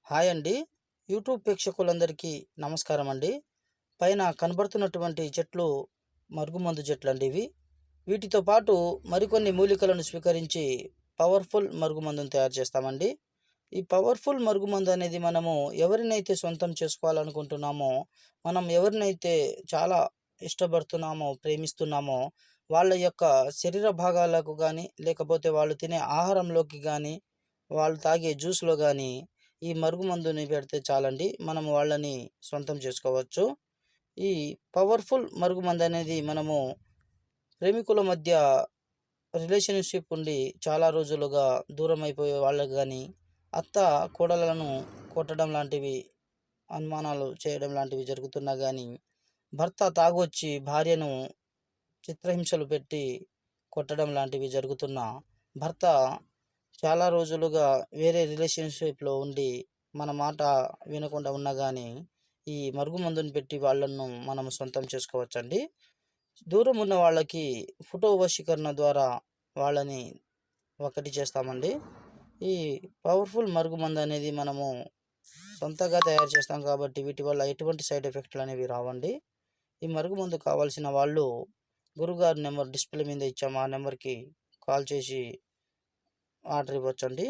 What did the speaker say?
Hi అండి. YouTube ప్రేక్షకులందరికీ నమస్కారం అండి. పైన కనబడుతున్నటువంటి చెట్లు మరుగుమందు చెట్లండి ఇవి. వీటితో పాటు మరికొన్ని మూలికలను స్వీకరించి పవర్‌ఫుల్ మరుగుమందును తయారు చేస్తామండి. ఈ పవర్‌ఫుల్ మరుగుమందు అనేది మనము ఎవరినైతే సొంతం చేసుకోవాలనుకుంటున్నామో, మనం ఎవరినైతే చాలా ఇష్టపడుతున్నామో, ప్రేమిస్తున్నామో వాళ్ళ యొక్క శరీర భాగాలకు గానీ, లేకపోతే వాళ్ళు తినే ఆహారంలోకి గానీ, వాళ్ళు తాగే జ్యూస్‌లో గానీ ఈ మరుగుమందుని పెడితే చాలండి. మనం వాళ్ళని సొంతం చేసుకోవచ్చు. ఈ పవర్‌ఫుల్ మరుగుమందనేది మనము ప్రేమికుల మధ్య రిలేషన్‌షిప్ ఉండి చాలా రోజులుగా దూరమైపోయే వాళ్ళకి గాని, అత్త కోడళ్ళను కొట్టడం లాంటివి, అనుమానాలు చేయడం లాంటివి జరుగుతున్నా గాని, భర్త తాగొచ్చి భార్యను చిత్రహింసలు పెట్టి కొట్టడం లాంటివి జరుగుతున్నా, భర్త చాలా రోజులుగా వేరే రిలేషన్‌షిప్‌లో ఉండి, మన మాట వినకుండా ఉన్నా గానీ, ఈ మరుగుమందుని పెట్టి వాళ్ళను మనం సొంతం చేసుకోవచ్చండి. దూరం ఉన్న వాళ్ళకి ఫోటో వశీకరణ ద్వారా వాళ్ళని ఒకటి చేస్తామండి. ఈ పవర్‌ఫుల్ మరుగుమందనేది మనము సొంతంగా తయారు చేస్తాం కాబట్టి, వీటి వల్ల ఎటువంటి సైడ్ ఎఫెక్ట్‌లనేవి రావండి. ఈ మరుగుమందు కావాల్సిన వాళ్ళు గురువుగారి నెంబర్ డిస్‌ప్లే మీద ఇచ్చాము. ఆ నెంబర్‌కి కాల్ చేసి ఆర్డర్ ఇవ్వొచ్చండి.